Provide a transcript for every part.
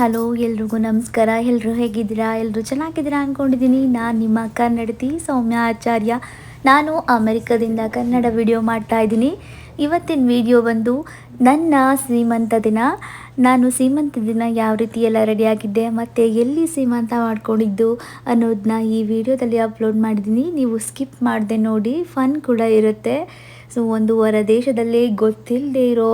Hello ಎಲ್ರಿಗೂ ನಮಸ್ಕಾರ. ಎಲ್ಲರೂ ಹೇಗಿದ್ದೀರಾ? ಎಲ್ಲರೂ ಚೆನ್ನಾಗಿದ್ದೀರಾ ಅಂದ್ಕೊಂಡಿದ್ದೀನಿ. ನಾನು ನಿಮ್ಮ ಕನ್ನಡತಿ ಸೌಮ್ಯ ಆಚಾರ್ಯ. ನಾನು ಅಮೆರಿಕದಿಂದ ಕನ್ನಡ ವಿಡಿಯೋ ಮಾಡ್ತಾ ಇದ್ದೀನಿ. ಇವತ್ತಿನ ವಿಡಿಯೋ ಬಂದು ನನ್ನ ಸೀಮಂತ ದಿನ. ನಾನು ಸೀಮಂತ ದಿನ ಯಾವ ರೀತಿ ಎಲ್ಲ ರೆಡಿಯಾಗಿದ್ದೆ ಮತ್ತು ಎಲ್ಲಿ ಸೀಮಂತ ಮಾಡ್ಕೊಂಡಿದ್ದು ಅನ್ನೋದನ್ನ ಈ ವಿಡಿಯೋದಲ್ಲಿ ಅಪ್ಲೋಡ್ ಮಾಡಿದ್ದೀನಿ. ನೀವು ಸ್ಕಿಪ್ ಮಾಡದೆ ನೋಡಿ, ಫನ್ ಕೂಡ ಇರುತ್ತೆ. ಸೊ ಒಂದು ಹೊರ ದೇಶದಲ್ಲಿ ಗೊತ್ತಿಲ್ಲದೆ ಇರೋ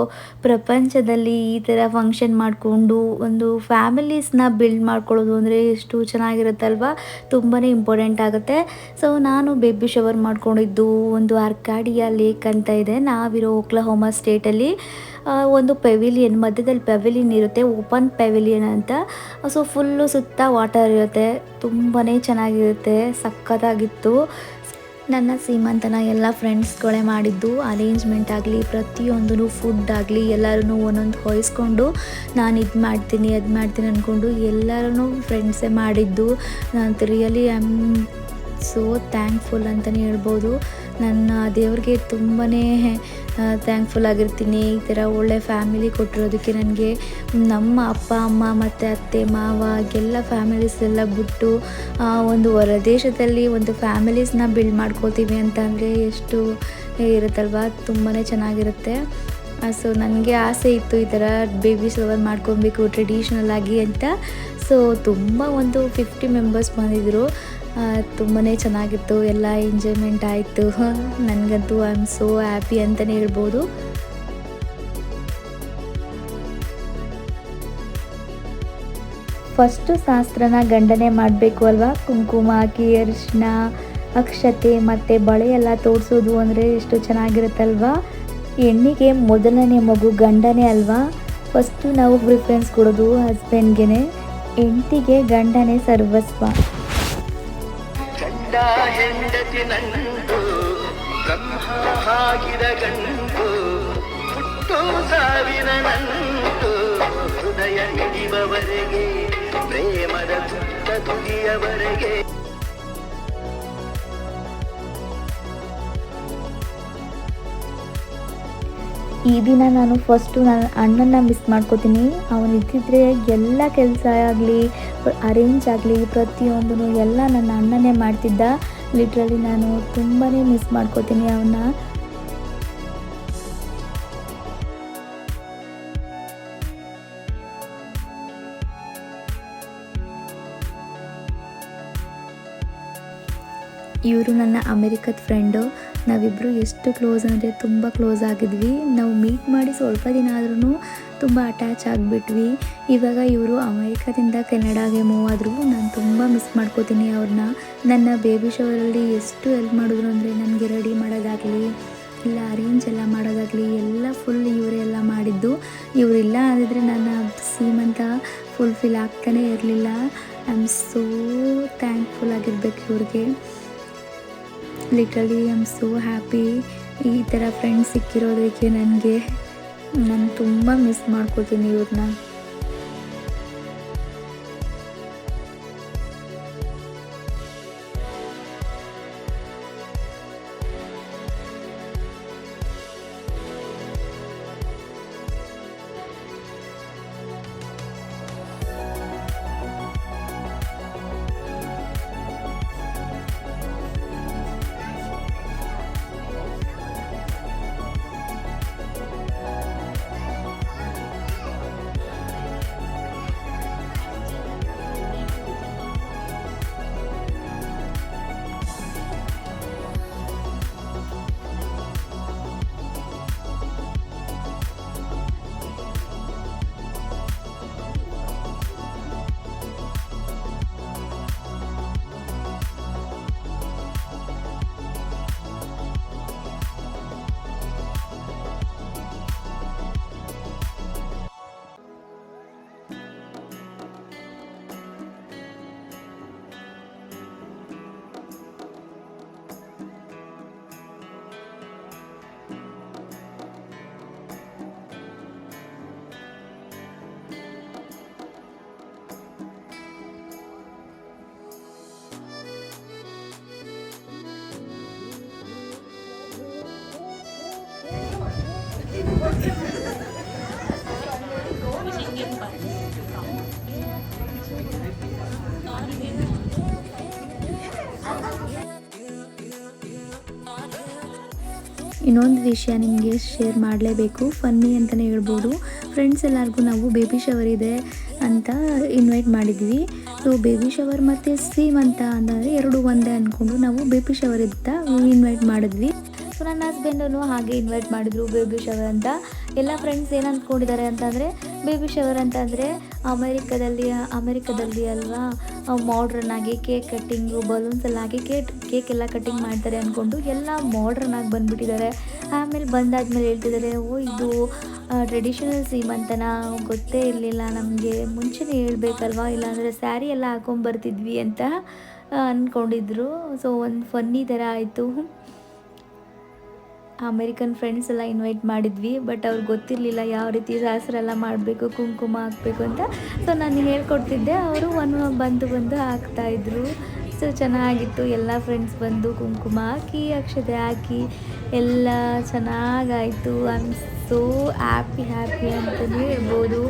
ಪ್ರಪಂಚದಲ್ಲಿ ಈ ಥರ ಫಂಕ್ಷನ್ ಮಾಡಿಕೊಂಡು ಒಂದು ಫ್ಯಾಮಿಲೀಸ್ನ ಬಿಲ್ಡ್ ಮಾಡ್ಕೊಳ್ಳೋದು ಅಂದರೆ ಎಷ್ಟು ಚೆನ್ನಾಗಿರುತ್ತಲ್ವ. ತುಂಬಾ ಇಂಪಾರ್ಟೆಂಟ್ ಆಗುತ್ತೆ. ಸೊ ನಾನು ಬೇಬಿ ಶವರ್ ಮಾಡ್ಕೊಂಡಿದ್ದು ಒಂದು ಆರ್ಕಾಡಿಯಾ ಲೇಕ್ ಅಂತ ಇದೆ, ನಾವಿರೋ ಓಕ್ಲಹೋಮಾ ಸ್ಟೇಟಲ್ಲಿ. ಒಂದು ಪೆವಿಲಿಯನ್, ಮಧ್ಯದಲ್ಲಿ ಪೆವಿಲಿಯನ್ ಇರುತ್ತೆ, ಓಪನ್ ಪೆವಿಲಿಯನ್ ಅಂತ. ಸೊ ಫುಲ್ಲು ಸುತ್ತ ವಾಟರ್ ಇರುತ್ತೆ, ತುಂಬಾ ಚೆನ್ನಾಗಿರುತ್ತೆ, ಸಖತ್ತಾಗಿತ್ತು. ನನ್ನ ಸೀಮಂತನ ಎಲ್ಲ ಫ್ರೆಂಡ್ಸ್ಗಳೇ ಮಾಡಿದ್ದು. ಅರೇಂಜ್ಮೆಂಟ್ ಆಗಲಿ, ಪ್ರತಿಯೊಂದೂ ಫುಡ್ ಆಗಲಿ ಎಲ್ಲರೂ ಒಂದೊಂದು ಹೊಯ್ಸ್ಕೊಂಡು ನಾನು ಇದು ಮಾಡ್ತೀನಿ ಅದು ಮಾಡ್ತೀನಿ ಅಂದ್ಕೊಂಡು ಎಲ್ಲರೂ ಫ್ರೆಂಡ್ಸೇ ಮಾಡಿದ್ದು. ನಾನು really I am so thankful ಅಂತಲೇ ಹೇಳ್ಬೋದು. ನನ್ನ ದೇವ್ರಿಗೆ ತುಂಬಾ ಥ್ಯಾಂಕ್ಫುಲ್ ಆಗಿರ್ತೀನಿ. ಈ ಥರ ಒಳ್ಳೆ ಫ್ಯಾಮಿಲಿ ಕೊಟ್ಟಿರೋದಕ್ಕೆ ನನಗೆ. ನಮ್ಮ ಅಪ್ಪ ಅಮ್ಮ ಮತ್ತು ಅತ್ತೆ ಮಾವ ಎಲ್ಲ ಫ್ಯಾಮಿಲೀಸ್ ಎಲ್ಲ ಬಿಟ್ಟು ಒಂದು ಹೊರ ದೇಶದಲ್ಲಿ ಒಂದು ಫ್ಯಾಮಿಲೀಸ್ನ ಬಿಲ್ಡ್ ಮಾಡ್ಕೋತೀವಿ ಅಂತಂದರೆ ಎಷ್ಟು ಇರುತ್ತಲ್ವ, ತುಂಬಾ ಚೆನ್ನಾಗಿರುತ್ತೆ. ಸೊ ನನಗೆ ಆಸೆ ಇತ್ತು ಈ ಥರ ಬೇಬಿ ಶವರ್ ಮಾಡ್ಕೊಬೇಕು ಟ್ರೆಡಿಷ್ನಲ್ ಆಗಿ ಅಂತ. ಸೊ ತುಂಬ ಒಂದು 50 ಮೆಂಬರ್ಸ್ ಬಂದಿದ್ದರು. ತುಂಬಾ ಚೆನ್ನಾಗಿತ್ತು, ಎಲ್ಲ ಎಂಜಾಯ್ಮೆಂಟ್ ಆಯಿತು. ನನಗಂತೂ ಐ ಆಮ್ ಸೋ ಹ್ಯಾಪಿ ಅಂತಲೇ ಹೇಳ್ಬೋದು. ಫಸ್ಟು ಶಾಸ್ತ್ರನ ಗಂಡನೇ ಮಾಡಬೇಕು ಅಲ್ವಾ. ಕುಂಕುಮ ಹಾಕಿ ಅರಿಶಿನ, ಅಕ್ಷತೆ ಮತ್ತು ಬಳೆ ಎಲ್ಲ ತೋರಿಸೋದು ಅಂದರೆ ಎಷ್ಟು ಚೆನ್ನಾಗಿರುತ್ತಲ್ವ. ಹೆಣ್ಣಿಗೆ ಮೊದಲನೇ ಮಗು ಗಂಡನೇ ಅಲ್ವಾ. ಫಸ್ಟು ನಾವು ಪ್ರಿಫರೆನ್ಸ್ ಕೊಡೋದು ಹಸ್ಬೆಂಡ್ಗೆ. ಹೆಂಡತಿಗೆ ಗಂಡನೇ ಸರ್ವಸ್ವ. ಗಂಡ ಹೆಂಡತಿ ನಂಟು, ಬ್ರಹ್ಮ ಹಾಕಿದ ಗಂಟು, ಹುಟ್ಟು ಸಾವಿನ ನಂಟು, ಹೃದಯ ಹಿಡಿಯುವವರೆಗೆ, ಪ್ರೇಮದ ತುತ್ತ ತುದಿಯವರೆಗೆ. ಈ ದಿನ ನಾನು ಫಸ್ಟು ನನ್ನ ಅಣ್ಣನ ಮಿಸ್ ಮಾಡ್ಕೋತೀನಿ. ಅವನಿದ್ದಿದ್ರೆ ಎಲ್ಲ ಕೆಲಸ ಆಗಲಿ, ಅರೇಂಜ್ ಆಗಲಿ, ಪ್ರತಿಯೊಂದೂ ಎಲ್ಲ ನನ್ನ ಅಣ್ಣನೇ ಮಾಡ್ತಿದ್ದ. ಲಿಟ್ರಲಿ ನಾನು ತುಂಬಾ ಮಿಸ್ ಮಾಡ್ಕೋತೀನಿ ಅವನ್ನ. ಇವರು ನನ್ನ ಅಮೆರಿಕದ ಫ್ರೆಂಡು. ನಾವಿಬ್ಬರು ಎಷ್ಟು ಕ್ಲೋಸ್ ಅಂದರೆ ತುಂಬ ಕ್ಲೋಸ್ ಆಗಿದ್ವಿ. ನಾವು ಮೀಟ್ ಮಾಡಿ ಸ್ವಲ್ಪ ದಿನ ಆದ್ರೂ ತುಂಬ ಅಟ್ಯಾಚ್ ಆಗಿಬಿಟ್ವಿ. ಇವಾಗ ಇವರು ಅಮೆರಿಕದಿಂದ ಕೆನಡಾಗೆ ಮೂವ್ ಆದರು. ನಾನು ತುಂಬ ಮಿಸ್ ಮಾಡ್ಕೋತೀನಿ ಅವ್ರನ್ನ. ನನ್ನ ಬೇಬಿ ಶವರಲ್ಲಿ ಎಷ್ಟು ಹೆಲ್ಪ್ ಮಾಡಿದ್ರು ಅಂದರೆ ನನಗೆ ರೆಡಿ ಮಾಡೋದಾಗಲಿ, ಇಲ್ಲ ಅರೇಂಜ್ ಎಲ್ಲ ಮಾಡೋದಾಗಲಿ ಎಲ್ಲ ಫುಲ್ ಇವರೇ ಎಲ್ಲ ಮಾಡಿದ್ದು. ಇವರಿಲ್ಲ ಆಗಿದ್ರೆ ನನ್ನ ಸೀಮಂತ ಫುಲ್ಫಿಲ್ ಆಗ್ತಾನೇ ಇರಲಿಲ್ಲ. ಐ ಆಮ್ ಸೋ ಥ್ಯಾಂಕ್ಫುಲ್ ಆಗಿರ್ಬೇಕು ಇವ್ರಿಗೆ. Literally I am so happy ಈ ಥರ ಫ್ರೆಂಡ್ಸ್ ಸಿಕ್ಕಿರೋದಕ್ಕೆ. ನಾನು ತುಂಬ ಮಿಸ್ ಮಾಡ್ಕೋತೀನಿ ಇವ್ರನ್ನ. ಇನ್ನೊಂದು ವಿಷಯ ನಿಮಗೆ ಶೇರ್ ಮಾಡಲೇಬೇಕು, ಫನ್ನಿ ಅಂತಲೇ ಹೇಳ್ಬೋದು. ಫ್ರೆಂಡ್ಸ್ ಎಲ್ಲರಿಗೂ ನಾವು ಬೇಬಿ ಶವರ್ ಇದೆ ಅಂತ ಇನ್ವೈಟ್ ಮಾಡಿದ್ವಿ. ಸೊ ಬೇಬಿ ಶವರ್ ಮತ್ತು ಸೀಮಂತ ಅಂದರೆ ಎರಡು ಒಂದೇ ಅಂದ್ಕೊಂಡು ನಾವು ಬೇಬಿ ಶವರ್ ಅಂತ ಇನ್ವೈಟ್ ಮಾಡಿದ್ವಿ. ಸೊ ನನ್ನ ಹಸ್ಬೆಂಡನ್ನು ಹಾಗೆ ಇನ್ವೈಟ್ ಮಾಡಿದ್ರು ಬೇಬಿ ಶವರ್ ಅಂತ. ಎಲ್ಲ ಫ್ರೆಂಡ್ಸ್ ಏನು ಅಂದ್ಕೊಂಡಿದ್ದಾರೆ ಅಂತಂದರೆ, ಬೇಬಿ ಶವರ್ ಅಂತಂದರೆ ಅಮೆರಿಕದಲ್ಲಿ ಅಲ್ವಾ ಮಾಡ್ರನ್ ಆಗಿ ಕೇಕ್ ಕಟ್ಟಿಂಗು, ಬಲೂನ್ಸ್ ಎಲ್ಲ ಹಾಕಿ ಕೇಕ್ ಎಲ್ಲ ಕಟ್ಟಿಂಗ್ ಮಾಡ್ತಾರೆ ಅಂದ್ಕೊಂಡು ಎಲ್ಲ ಮಾಡ್ರನ್ ಆಗಿ ಬಂದುಬಿಟ್ಟಿದ್ದಾರೆ. ಆಮೇಲೆ ಬಂದಾದ್ಮೇಲೆ ಹೇಳ್ತಿದ್ದಾರೆ, ಓ ಇದು ಟ್ರೆಡಿಷನಲ್ ಸೀಮಂತನ, ಗೊತ್ತೇ ಇರಲಿಲ್ಲ ನಮಗೆ, ಮುಂಚೆನೇ ಹೇಳ್ಬೇಕಲ್ವಾ, ಇಲ್ಲಾಂದರೆ ಸ್ಯಾರಿ ಎಲ್ಲ ಹಾಕೊಂಬರ್ತಿದ್ವಿ ಅಂತ ಅಂದ್ಕೊಂಡಿದ್ರು. ಸೊ ಒಂದು ಫನ್ನಿ ಥರ ಆಯಿತು. ಅಮೇರಿಕನ್ ಫ್ರೆಂಡ್ಸ್ ಎಲ್ಲ ಇನ್ವೈಟ್ ಮಾಡಿದ್ವಿ, ಬಟ್ ಅವ್ರಿಗೆ ಗೊತ್ತಿರಲಿಲ್ಲ ಯಾವ ರೀತಿ ಶಾಸ್ತ್ರ ಎಲ್ಲ ಮಾಡಬೇಕು, ಕುಂಕುಮ ಹಾಕಬೇಕು ಅಂತ. ಸೊ ನಾನು ಹೇಳ್ಕೊಡ್ತಿದ್ದೆ, ಅವರು ಬಂದು ಹಾಕ್ತಾಯಿದ್ರು. ಸೊ ಚೆನ್ನಾಗಿತ್ತು. ಎಲ್ಲ ಫ್ರೆಂಡ್ಸ್ ಬಂದು ಕುಂಕುಮ ಹಾಕಿ ಅಕ್ಷತೆ ಹಾಕಿ ಎಲ್ಲ ಚೆನ್ನಾಗಾಯಿತು. ಐ ಆಮ್ ಸೋ ಹ್ಯಾಪಿ ಅಂತಲೇ ಹೇಳ್ಬೋದು.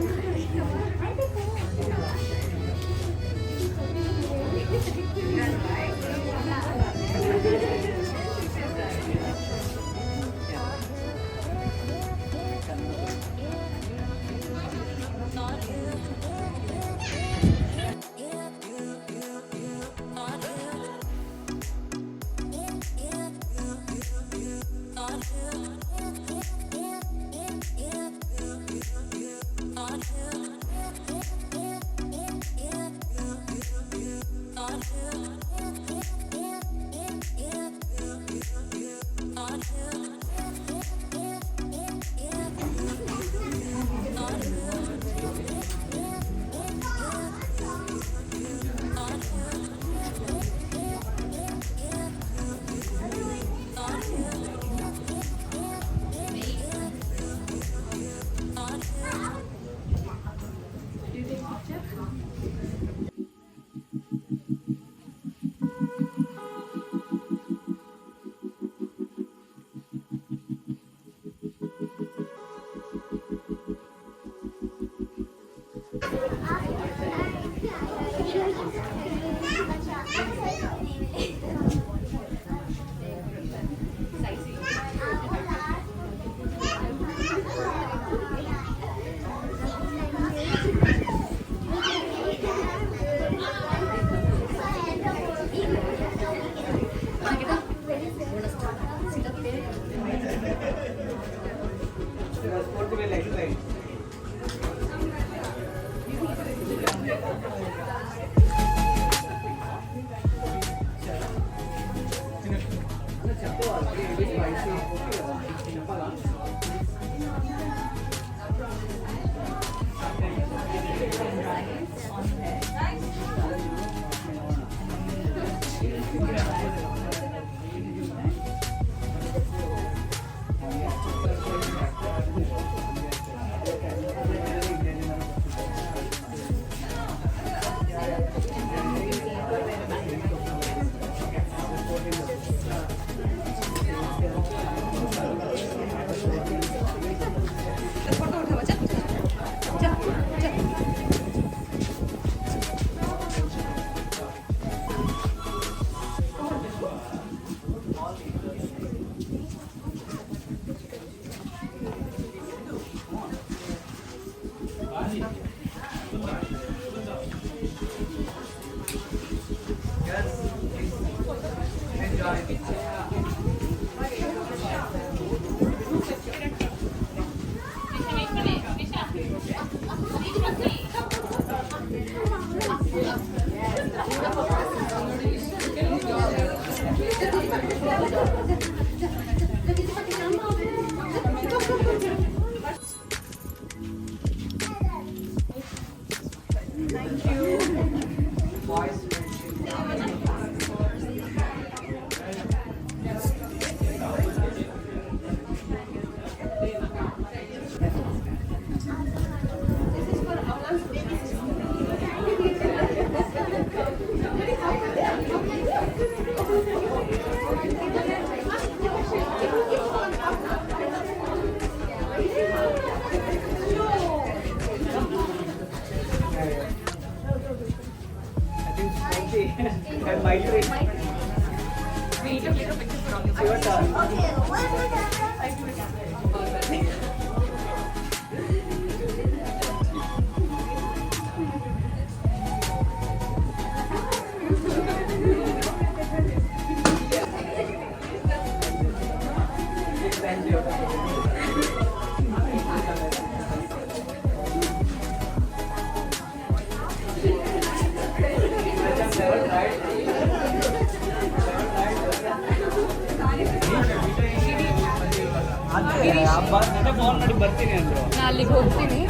ಫೋನ್ ಮಾಡಿ ಬರ್ತೀನಿ ಅಂದರು. ನಾನು ಅಲ್ಲಿಗೆ ಹೋಗ್ತೀನಿ,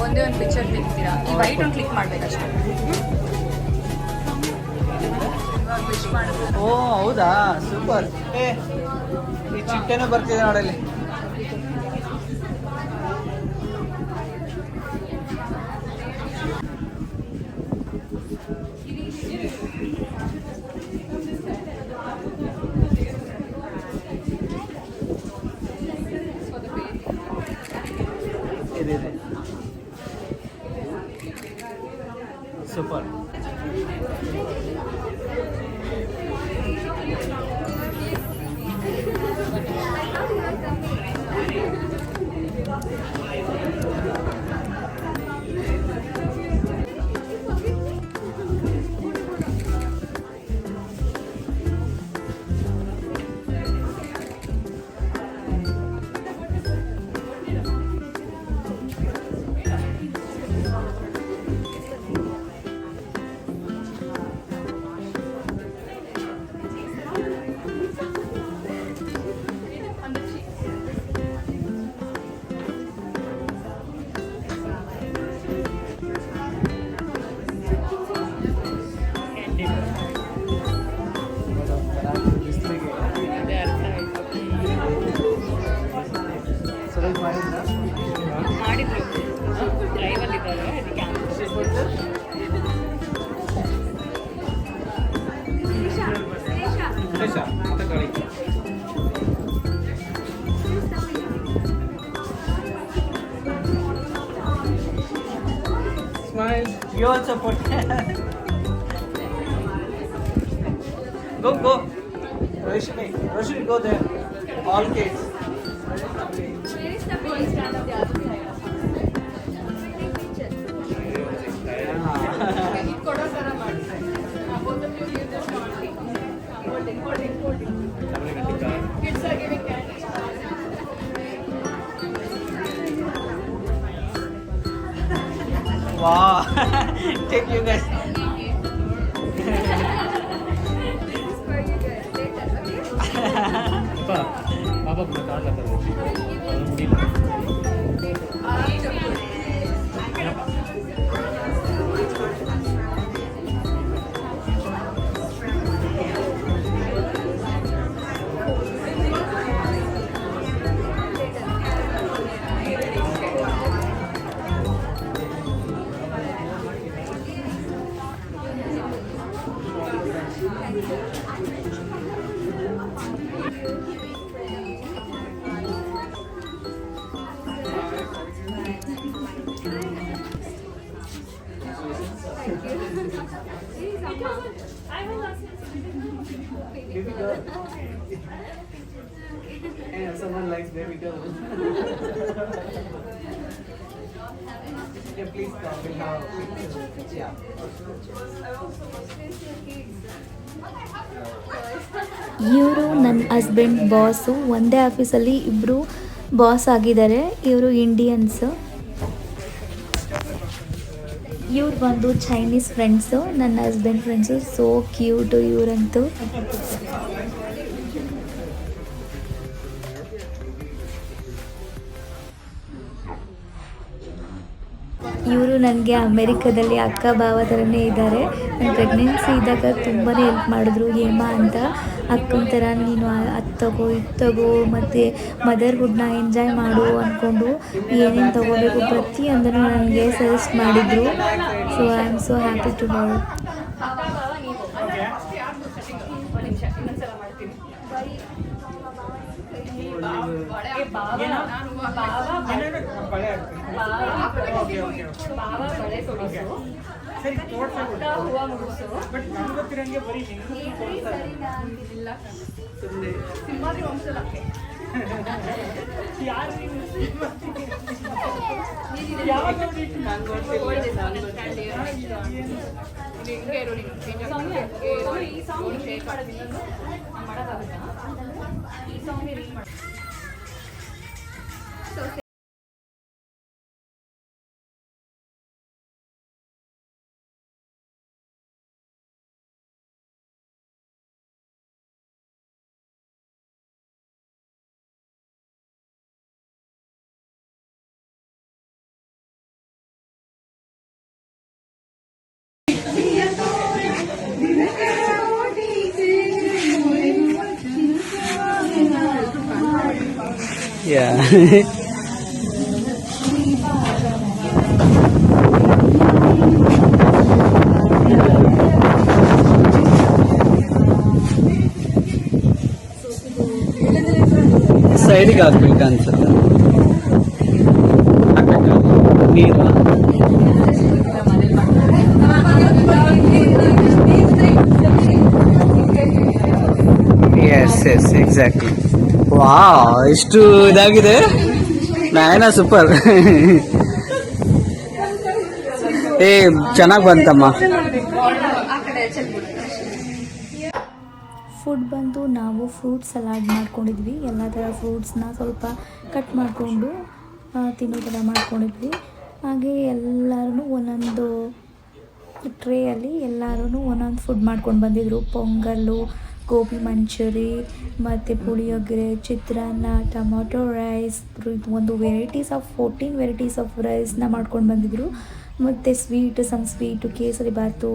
ಒಂದೇ ಒಂದು ಪಿಕ್ಚರ್ ತೆಗಿತೀರಾ? ಈ ವೈಟ್ ಒಂದು ಕ್ಲಿಕ್ ಮಾಡಬೇಕಷ್ಟೇ. ವಿಶ್ ಮಾಡಿದ್ರೆ ಓ ಹೌದಾ, ಸೂಪರ್. ಈ ಚಿಟ್ಟೆನೂ ಬರ್ತಿದೆ ನೋಡಲ್ಲಿ. ಇದೆ ಸೂಪರ್. ಮಾಡಿದ್ರು, ಡ್ರೈವಲ್ಲಿದ್ದಾರೆ ಅದಕ್ಕೆ. Smile. You also put. Go. Roshni, go there. All kids. ಕೊಡೋ ಥರ ಮಾಡಿ. Kids are giving candy. Wow. Take you guys. Baby girl. And someone likes baby girl. Yeah, please come. We'll have a picture. Yeah. ಇವರು ನನ್ನ husband boss, ಒಂದೇ ಆಫೀಸಲ್ಲಿ ಇಬ್ಬರು boss ಆಗಿದ್ದಾರೆ. ಇವರು ಇಂಡಿಯನ್ಸ್. ಇವ್ರು ಬಂದು ಚೈನೀಸ್ ಫ್ರೆಂಡ್ಸು, ನನ್ನ ಹಸ್ಬೆಂಡ್ ಫ್ರೆಂಡ್ಸು. ಸೋ ಕ್ಯೂಟು ಇವರಂತೂ. ಇವರು ನನಗೆ ಅಮೆರಿಕದಲ್ಲಿ ಅಕ್ಕ ಭಾವ ಥರನೇ ಇದ್ದಾರೆ. ನನ್ನ ಪ್ರೆಗ್ನೆನ್ಸಿ ಇದ್ದಾಗ ತುಂಬಾ ಹೆಲ್ಪ್ ಮಾಡಿದ್ರು. ಹೇಮಾ ಅಂತ ಅಕ್ಕನ ಥರ ನೀನು ಅದು ತಗೋ ಇದು ತಗೋ ಮತ್ತು ಮದರ್ಹುಡ್ನ ಎಂಜಾಯ್ ಮಾಡು ಅಂದ್ಕೊಂಡು ಏನೇನು ತೊಗೋಬೇಕು ಪ್ರತಿಯೊಂದನ್ನು ನನಗೆ ಸಜೆಸ್ಟ್ ಮಾಡಿದರು. So I am so happy to her. ಬಾವ ಬಳೆ ಕೊಡಿಸು, ಹೂವು ಮುಗಿಸು ಇಲ್ಲ ಸಿಂಹಾದ್ರಿ ವಂಶದಕ್ಕೆ Yeah. ಸೈಡಿಗೆ ಹಾಕ್ಬೇಕು ಅನ್ಸುತ್ತೆ. ನೀರು ಎಸ್ ಎಸ್ ಎಕ್ಸಾಕ್ಟ್ಲಿ. ವಾ ಎಷ್ಟು ಇದಾಗಿದೆ. ನಾಯನ ಸೂಪರ್. ಏ ಚೆನ್ನಾಗಿ ಬಂತಮ್ಮ. ಫುಡ್ ಬಂದು ನಾವು ಫ್ರೂಟ್ ಸಲಾಡ್ ಮಾಡ್ಕೊಂಡಿದ್ವಿ. ಎಲ್ಲ ಥರ ಫ್ರೂಟ್ಸ್ನ ಸ್ವಲ್ಪ ಕಟ್ ಮಾಡಿಕೊಂಡು ತಿನ್ನೋ ಥರ ಮಾಡ್ಕೊಂಡಿದ್ವಿ. ಹಾಗೆ ಎಲ್ಲರೂ ಒಂದೊಂದು ಟ್ರೇಯಲ್ಲಿ ಎಲ್ಲರೂ ಒಂದೊಂದು ಫುಡ್ ಮಾಡ್ಕೊಂಡು ಬಂದಿದ್ದರು. ಪೊಂಗಲ್ಲು, ಗೋಬಿ ಮಂಚೂರಿ ಮತ್ತು ಪುಳಿಯೋಗರೆ, ಚಿತ್ರಾನ್ನ, ಟೊಮೊಟೊ ರೈಸ್, ಒಂದು 14 ವೆರೈಟೀಸ್ ಆಫ್ ರೈಸ್ನ ಮಾಡ್ಕೊಂಡು ಬಂದಿದ್ದರು. ಮತ್ತು ಸ್ವೀಟು, ಕೇಸರಿ ಬಾತು,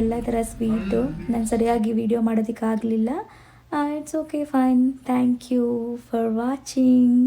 ಎಲ್ಲ ಥರ ಸ್ವೀಟು. ನಾನು ಸರಿಯಾಗಿ ವಿಡಿಯೋ ಮಾಡೋದಕ್ಕಾಗಲಿಲ್ಲ. It's okay, fine. Thank you for watching.